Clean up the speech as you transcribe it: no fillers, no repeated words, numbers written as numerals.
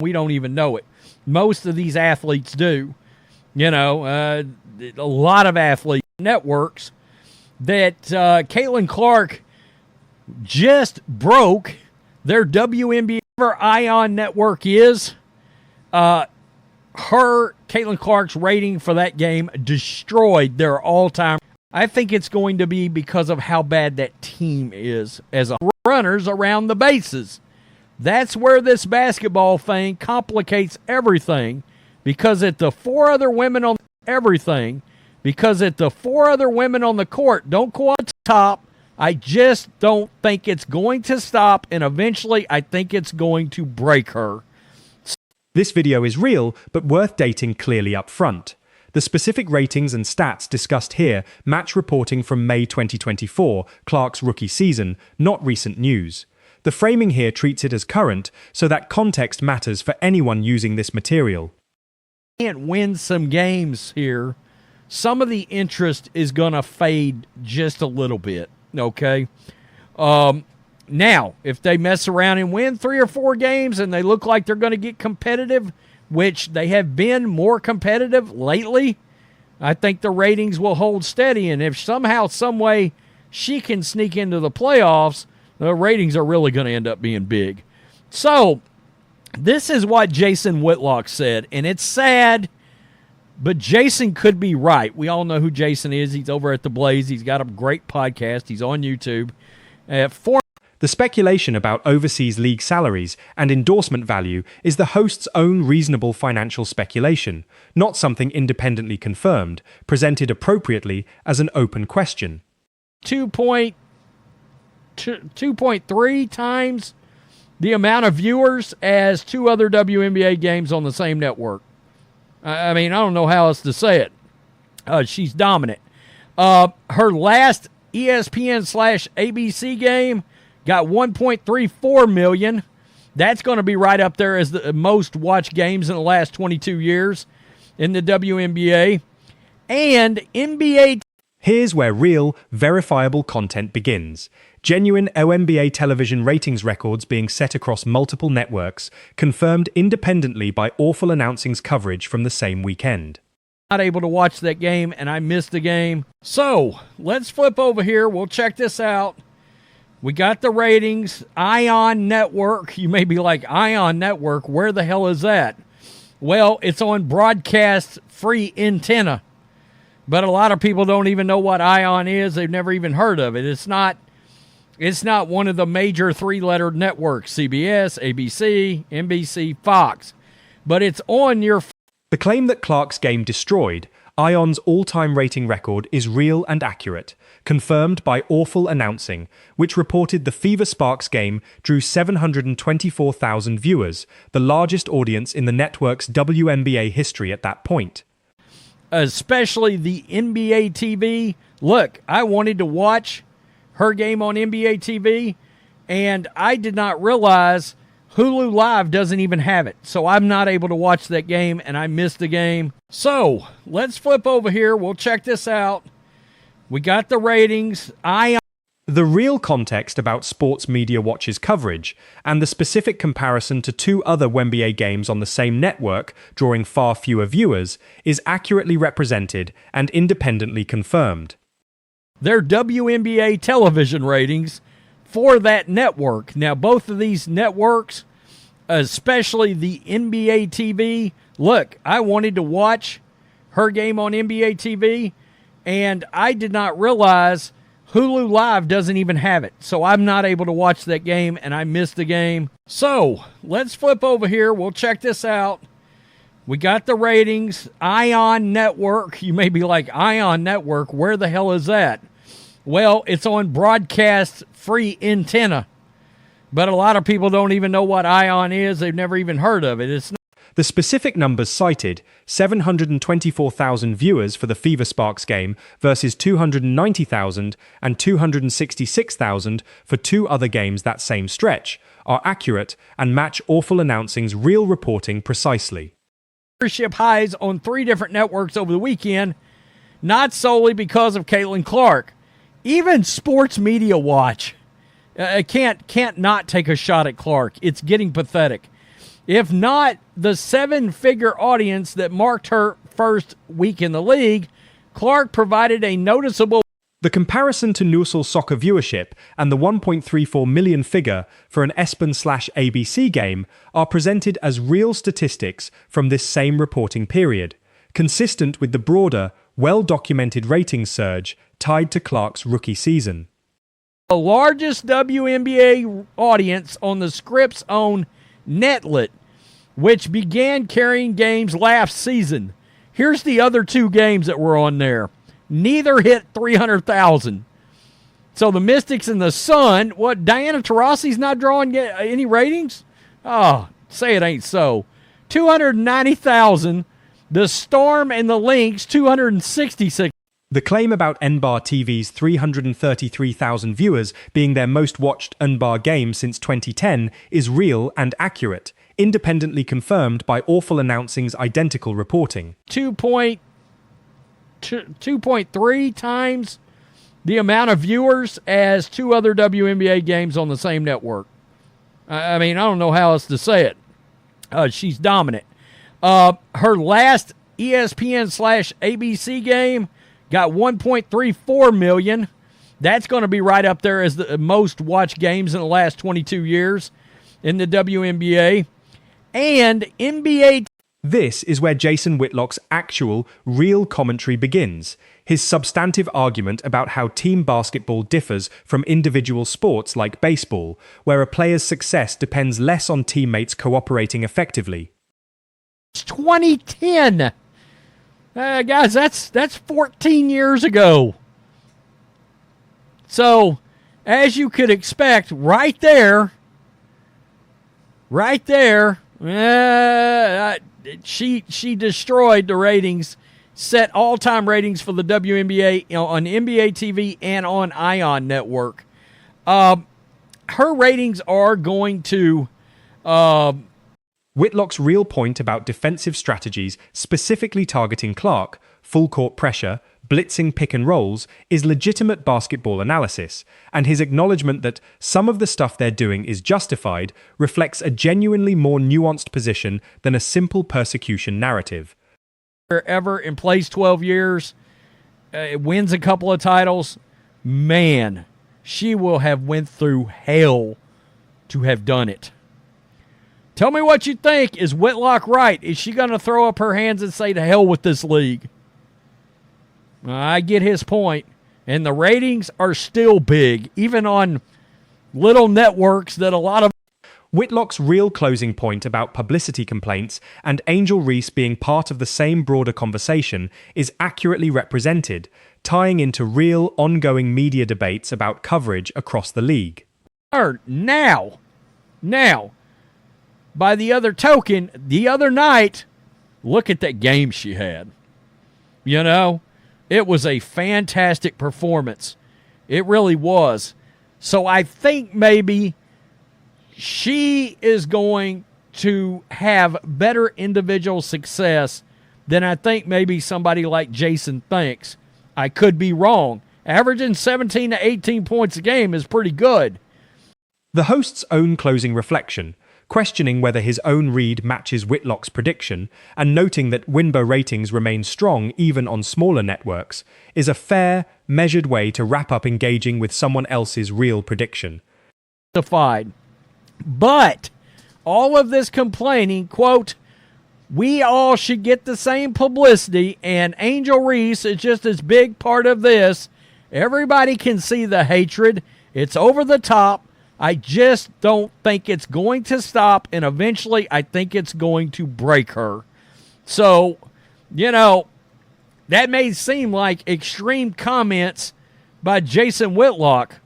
We don't even know it. Most of these athletes do. A lot of athlete networks that Caitlin Clark just broke their WNBA, whatever Ion network is. Caitlin Clark's rating for that game destroyed their all-time. I think it's going to be because of how bad that team is as runners around the bases. That's where this basketball thing complicates everything, because at the four other women on the court don't go on top. I just don't think it's going to stop, and eventually I think it's going to break her. This video is real, but worth dating clearly up front. The specific ratings and stats discussed here match reporting from May 2024, Clark's rookie season, not recent news. The framing here treats it as current, so that context matters for anyone using this material. Can't win some games here. Some of the interest is going to fade just a little bit, okay? Now, if they mess around and win 3 or 4 games and they look like they're going to get competitive, which they have been more competitive lately, I think the ratings will hold steady. And if somehow, some way, she can sneak into the playoffs, the ratings are really going to end up being big. So, this is what Jason Whitlock said, and it's sad, but Jason could be right. We all know who Jason is. He's over at The Blaze. He's got a great podcast. He's on YouTube. The speculation about overseas league salaries and endorsement value is the host's own reasonable financial speculation, not something independently confirmed, presented appropriately as an open question. 2.3 times the amount of viewers as 2 other WNBA games on the same network. I mean, I don't know how else to say it. She's dominant. Her last ESPN/ABC game got 1.34 million. That's going to be right up there as the most watched games in the last 22 years in the WNBA. And NBA. Here's where real, verifiable content begins. Genuine WNBA television ratings records being set across multiple networks, confirmed independently by Awful Announcing's coverage from the same weekend. Not able to watch that game, and I missed the game. So, let's flip over here. We'll check this out. We got the ratings. Ion Network. You may be like, Ion Network, where the hell is that? Well, it's on broadcast free antenna. But a lot of people don't even know what Ion is. They've never even heard of it. It's not one of the major 3-lettered networks, CBS, ABC, NBC, Fox. But it's on your... The claim that Clark's game destroyed Ion's all-time rating record is real and accurate, confirmed by Awful Announcing, which reported the Fever Sparks game drew 724,000 viewers, the largest audience in the network's WNBA history at that point. Especially the NBA TV. Look, I wanted to watch her game on NBA TV, and I did not realize Hulu Live doesn't even have it. So I'm not able to watch that game, and I missed the game. So let's flip over here. We'll check this out. We got the ratings. The real context about Sports Media Watch's coverage and the specific comparison to 2 other WNBA games on the same network, drawing far fewer viewers, is accurately represented and independently confirmed. Their WNBA television ratings for that network. Now, both of these networks, especially the NBA TV, look, I wanted to watch her game on NBA TV, and I did not realize Hulu Live doesn't even have it. So I'm not able to watch that game, and I missed the game. So let's flip over here. We'll check this out. We got the ratings. Ion Network. You may be like, Ion Network, where the hell is that? Well, it's on broadcast free antenna. But a lot of people don't even know what Ion is. They've never even heard of it. It's not. The specific numbers cited, 724,000 viewers for the Fever Sparks game versus 290,000 and 266,000 for 2 other games that same stretch, are accurate and match Awful Announcing's real reporting precisely. Viewership highs on 3 different networks over the weekend, not solely because of Caitlin Clark. Even Sports Media Watch can't not take a shot at Clark. It's getting pathetic. if not the seven-figure audience that marked her first week in the league, Clark provided a noticeable... The comparison to Newsel soccer viewership and the 1.34 million figure for an ESPN/ABC game are presented as real statistics from this same reporting period, consistent with the broader, well-documented ratings surge tied to Clark's rookie season. The largest WNBA audience on the Scripps' own Netlet, which began carrying games last season. Here's the other two games that were on there. Neither hit 300,000. So the Mystics and the Sun, what, Diana Taurasi's not drawing any ratings? Oh, say it ain't so. 290,000. The Storm and the Lynx, 266. The claim about NBAR TV's 333,000 viewers being their most watched NBAR game since 2010 is real and accurate, independently confirmed by Awful Announcing's identical reporting. 2.3 times the amount of viewers as two other WNBA games on the same network. I mean, I don't know how else to say it. She's dominant. Her last ESPN/ABC game got 1.34 million. That's going to be right up there as the most watched games in the last 22 years in the WNBA. And NBA... This is where Jason Whitlock's actual, real commentary begins. His substantive argument about how team basketball differs from individual sports like baseball, where a player's success depends less on teammates cooperating effectively. It's 2010. Guys, that's 14 years ago. So, as you could expect, right there, she destroyed the ratings, set all-time ratings for the WNBA on NBA TV and on Ion Network. Her ratings are going to... Whitlock's real point about defensive strategies specifically targeting Clark, full-court pressure, blitzing pick and rolls, is legitimate basketball analysis, and his acknowledgement that some of the stuff they're doing is justified reflects a genuinely more nuanced position than a simple persecution narrative. Ever in plays 12 years, wins a couple of titles, man, she will have went through hell to have done it. Tell me what you think. Is Whitlock right? Is she going to throw up her hands and say to hell with this league? I get his point. And the ratings are still big, even on little networks that a lot of... Whitlock's real closing point about publicity complaints and Angel Reese being part of the same broader conversation is accurately represented, tying into real, ongoing media debates about coverage across the league. Now, by the other token, the other night, look at that game she had. You know, it was a fantastic performance. It really was. So I think maybe she is going to have better individual success than I think maybe somebody like Jason thinks. I could be wrong. Averaging 17 to 18 points a game is pretty good. The host's own closing reflection, questioning whether his own read matches Whitlock's prediction, and noting that Winbo ratings remain strong even on smaller networks, is a fair, measured way to wrap up engaging with someone else's real prediction. But all of this complaining, quote, we all should get the same publicity, and Angel Reese is just as big part of this. Everybody can see the hatred. It's over the top. I just don't think it's going to stop, and eventually I think it's going to break her. So, you know, that may seem like extreme comments by Jason Whitlock,